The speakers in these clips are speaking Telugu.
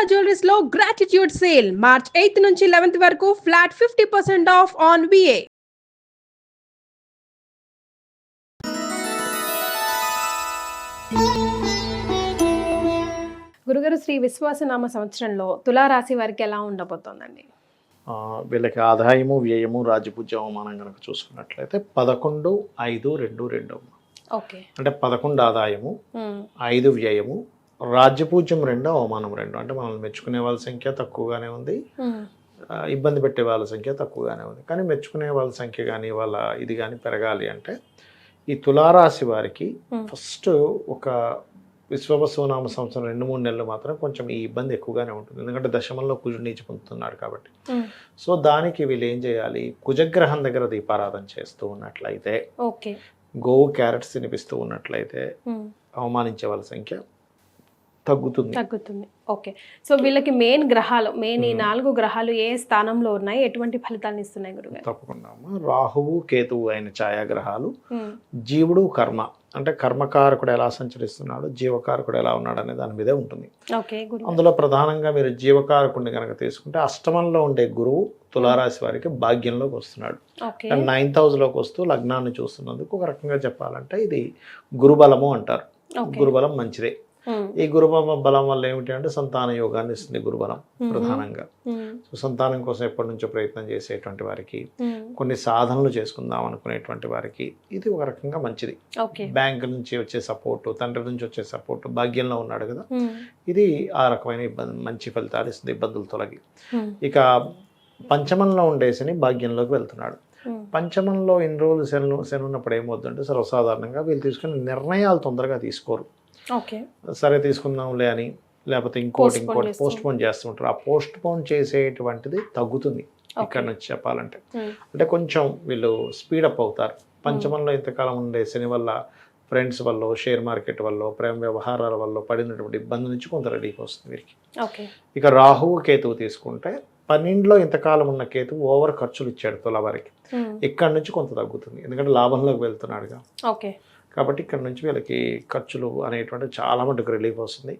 జ్యువెలరీస్ లో గ్రాటిట్యూడ్ సేల్ మార్చ్ 8 నుంచి 11 వరకు ఫ్లాట్ 50% ఆఫ్ ఆన్ విఏ. గురుగారు, శ్రీ విశ్వాసనామ సంవత్సరంలో తులారాశి వారికి ఎలా ఉండబోతోందండి? వీళ్ళకి ఆదాయము వ్యయము రాజ్యపూజ్య అవమానం కనుక చూసుకున్నట్లయితే 11, 5, 2, 2. ఓకే. అంటే 11 ఆదాయము, 5 వ్యయము, రాజ్యపూజ్యం 2, అవమానం 2. అంటే మనల్ని మెచ్చుకునే వాళ్ళ సంఖ్య తక్కువగానే ఉంది, ఇబ్బంది పెట్టే వాళ్ళ సంఖ్య తక్కువగానే ఉంది. కానీ మెచ్చుకునే వాళ్ళ సంఖ్య కానీ వాళ్ళ ఇది కానీ పెరగాలి అంటే ఈ తులారాశి వారికి ఫస్ట్ ఒక విశ్వవసునామ సంవత్సరం 2-3 నెలలు మాత్రం కొంచెం ఈ ఇబ్బంది ఎక్కువగానే ఉంటుంది. ఎందుకంటే దశమంలో కుజుడు నీచి పొందుతున్నాడు కాబట్టి. సో దానికి వీళ్ళు ఏం చేయాలి, కుజగ్రహం దగ్గర దీపారాధన చేస్తూ ఉన్నట్లయితే, గోవు క్యారెట్స్ తినిపిస్తూ ఉన్నట్లయితే అవమానించే వాళ్ళ సంఖ్య తగ్గుతుంది. ఓకే. సో వీళ్ళకి మెయిన్ ఈ 4 గ్రహాలు ఏ స్థానంలో ఉన్నాయి, ఎటువంటి ఫలితాలను ఇస్తున్నాయి గురుగారు? తప్పకుండా. రాహువు కేతువు అయిన ఛాయాగ్రహాలు, జీవుడు కర్మ అంటే కర్మకారకుడు ఎలా సంచరిస్తున్నాడు, జీవకారకుడు ఎలా ఉన్నాడు అనే దాని మీదే ఉంటుంది. అందులో ప్రధానంగా మీరు జీవకారకుడిని కనుక తీసుకుంటే అష్టమంలో ఉండే గురువు తులారాశి వారికి భాగ్యంలోకి వస్తున్నాడు. 9th హౌస్లోకి వస్తూ లగ్నాన్ని చూస్తున్నందుకు ఒక రకంగా చెప్పాలంటే ఇది గురుబలము అంటారు. గురుబలం మంచిదే. ఈ గురుబల బలం వల్ల ఏమిటి అంటే సంతాన యోగాన్ని ఇస్తుంది గురుబలం ప్రధానంగా. సో సంతానం కోసం ఎప్పటి నుంచో ప్రయత్నం చేసేటువంటి వారికి, కొన్ని సాధనలు చేసుకుందాం అనుకునేటువంటి వారికి ఇది ఒక రకంగా మంచిది. బ్యాంక్ నుంచి వచ్చే సపోర్టు, తండ్రి నుంచి వచ్చే సపోర్టు, భాగ్యంలో ఉన్నాడు కదా, ఇది ఆ రకమైన ఇబ్బంది మంచి ఫలితాలు ఇస్తుంది, ఇబ్బందులు తొలగి. ఇక పంచమంలో ఉండే శని భాగ్యంలోకి వెళ్తున్నాడు. పంచమంలో ఇన్ని రోజులు శని ఉన్నప్పుడు ఏమవుతుందంటే సర్వసాధారణంగా వీళ్ళు తీసుకునే నిర్ణయాలు తొందరగా తీసుకోరు. సరే తీసుకుందాంలే అని, లేకపోతే ఇంకోటి పోస్ట్ పోన్ చేస్తూ ఉంటారు. ఆ పోస్ట్ పోన్ చేసేటువంటిది తగ్గుతుంది ఇక్కడ నుంచి చెప్పాలంటే. అంటే కొంచెం వీళ్ళు స్పీడప్ అవుతారు. పంచమంలో ఇంతకాలం ఉండే శని వల్ల, ఫ్రెండ్స్ వల్ల, షేర్ మార్కెట్ వల్ల, ప్రేమ వ్యవహారాల వల్ల పడినటువంటి ఇబ్బంది నుంచి కొంత రెడీకి వస్తుంది వీరికి. ఇక రాహువు కేతువు తీసుకుంటే 12లో ఇంతకాలం ఉన్న కేతువు ఓవర్ ఖర్చులు ఇచ్చాడు తులావారికి. ఇక్కడ నుంచి కొంత తగ్గుతుంది, ఎందుకంటే లాభంలోకి వెళ్తున్నాడుగా. కాబట్టి ఇక్కడ నుంచి వీళ్ళకి ఖర్చులు అనేటువంటి చాలా మటుకు రిలీఫ్ వస్తుంది.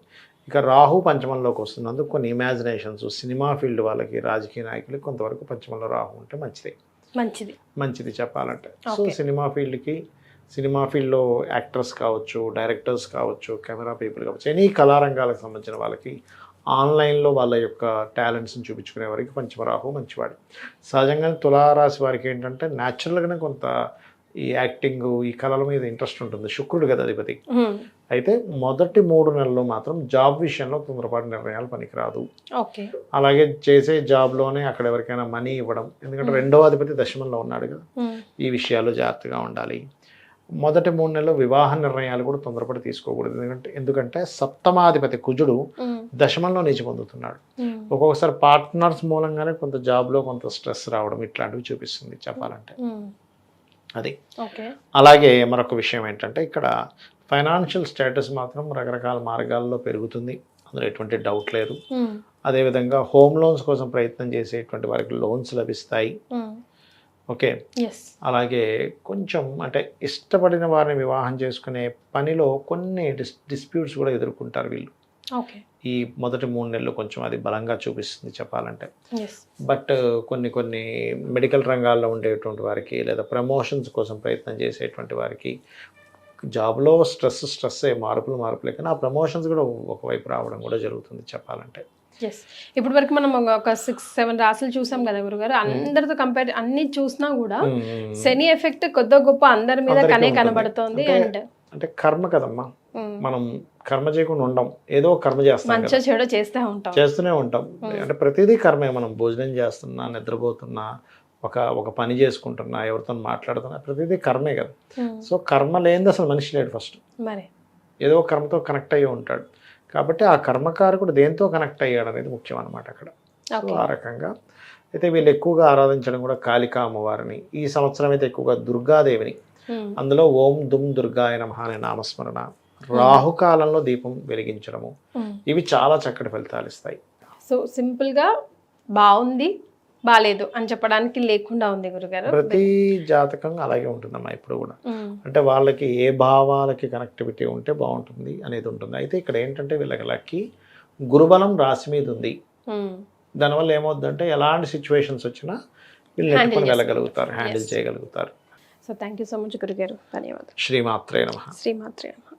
ఇక రాహు పంచమంలోకి వస్తున్నందుకు కొన్ని ఇమాజినేషన్స్, సినిమా ఫీల్డ్ వాళ్ళకి, రాజకీయ నాయకులకి కొంతవరకు పంచమంలో రాహు ఉంటే మంచిది చెప్పాలంటే. సో సినిమా ఫీల్డ్లో యాక్టర్స్ కావచ్చు, డైరెక్టర్స్ కావచ్చు, కెమెరా పీపుల్ కావచ్చు, ఎనీ కళారంగాలకు సంబంధించిన వాళ్ళకి ఆన్లైన్లో వాళ్ళ యొక్క టాలెంట్స్ని చూపించుకునే వారికి పంచమరాహు మంచివాడు. సహజంగానే తులారాశి వారికి ఏంటంటే న్యాచురల్గానే కొంత ఈ యాక్టింగ్, ఈ కళల మీద ఇంట్రెస్ట్ ఉంటుంది. శుక్రుడు కదా అధిపతి. అయితే మొదటి 3 నెలలు మాత్రం జాబ్ విషయంలో తొందరపాటు నిర్ణయాలు పనికిరాదు. అలాగే చేసే జాబ్లోనే అక్కడ ఎవరికైనా మనీ ఇవ్వడం, ఎందుకంటే 2వ అధిపతి దశమంలో ఉన్నాడు కదా, ఈ విషయాల్లో జాగ్రత్తగా ఉండాలి. మొదటి 3 నెలలు వివాహ నిర్ణయాలు కూడా తొందరపడి తీసుకోకూడదు. ఎందుకంటే 7వ కుజుడు దశమంలో నీచి పొందుతున్నాడు. ఒక్కొక్కసారి పార్ట్నర్స్ మూలంగానే కొంత జాబ్లో కొంత స్ట్రెస్ రావడం ఇట్లాంటివి చూపిస్తుంది చెప్పాలంటే. అది. అలాగే మరొక విషయం ఏంటంటే ఇక్కడ ఫైనాన్షియల్ స్టేటస్ మాత్రం రకరకాల మార్గాల్లో పెరుగుతుంది, అందులో ఎటువంటి డౌట్ లేదు. అదేవిధంగా హోమ్ లోన్స్ కోసం ప్రయత్నం చేసేటువంటి వారికి లోన్స్ లభిస్తాయి. ఓకే. అలాగే కొంచెం అంటే ఇష్టపడిన వారిని వివాహం చేసుకునే పనిలో కొన్ని డిస్ప్యూట్స్ కూడా ఎదుర్కొంటారు వీళ్ళు. ఈ మొదటి 3 నెలలు కొంచెం అది బలంగా చూపిస్తుంది చెప్పాలంటే. బట్ కొన్ని మెడికల్ రంగాల్లో ఉండేటువంటి వారికి, లేదా ప్రమోషన్స్ కోసం ప్రయత్నం చేసేటువంటి వారికి జాబ్లో స్ట్రెస్ మార్పులే, కానీ ఆ ప్రమోషన్స్ కూడా ఒకవైపు రావడం కూడా జరుగుతుంది చెప్పాలంటే. ఇప్పటి వరకు మనం ఒక 6-7 రాశులు చూసాం కదా గురుగారు. అందరితో కంపేర్ అన్ని చూసినా కూడా శని ఎఫెక్ట్ కొద్ది గొప్ప అందరి మీద కనబడుతోంది. అంటే కర్మ కదమ్మా, మనం కర్మ చేయకుండా ఉండం, ఏదో కర్మ చేస్తూనే ఉంటాం. అంటే ప్రతిదీ కర్మే. మనం భోజనం చేస్తున్నా, నిద్రపోతున్నా, ఒక పని చేసుకుంటున్నా, ఎవరితో మాట్లాడుతున్నా, ప్రతిదీ కర్మే కదా. సో కర్మ లేనిది అసలు మనిషి లేడు ఫస్ట్. ఏదో కర్మతో కనెక్ట్ అయ్యి ఉంటాడు. కాబట్టి ఆ కర్మకారకుడు దేంతో కనెక్ట్ అయ్యాడు అనేది ముఖ్యం అన్నమాట అక్కడ. సో ఆ రకంగా అయితే వీళ్ళు ఎక్కువగా ఆరాధించడం కూడా కాళికా అమ్మవారిని. ఈ సంవత్సరం అయితే ఎక్కువగా దుర్గాదేవిని, అందులో ఓం దుమ్ దుర్గాయ నమః అనే నామస్మరణ, రాహుకాలంలో దీపం వెలిగించడము, ఇవి చాలా చక్కటి ఫలితాలు ఇస్తాయి. సో సింపుల్గా బాగుంది, బాలేదు అని చెప్పడానికి లేకుండా ఉంది గురుగారు. ప్రతి జాతకం అలాగే ఉంటుందమ్మా ఇప్పుడు కూడా. అంటే వాళ్ళకి ఏ భావాలకి కనెక్టివిటీ ఉంటే బాగుంటుంది అనేది ఉంటుంది. అయితే ఇక్కడ ఏంటంటే వీళ్ళకి లక్కీ గురుబలం రాశి మీద ఉంది. దానివల్ల ఏమవుతుందంటే ఎలాంటి సిచ్యువేషన్స్ వచ్చినా వీళ్ళు నెట్టుకొని వెళ్ళగలుగుతారు, హ్యాండిల్ చేయగలుగుతారు. So thank you so much గురుగారు, ధన్యవాదాలు. శ్రీమాత్రే నమః. శ్రీమాత్రే నమః.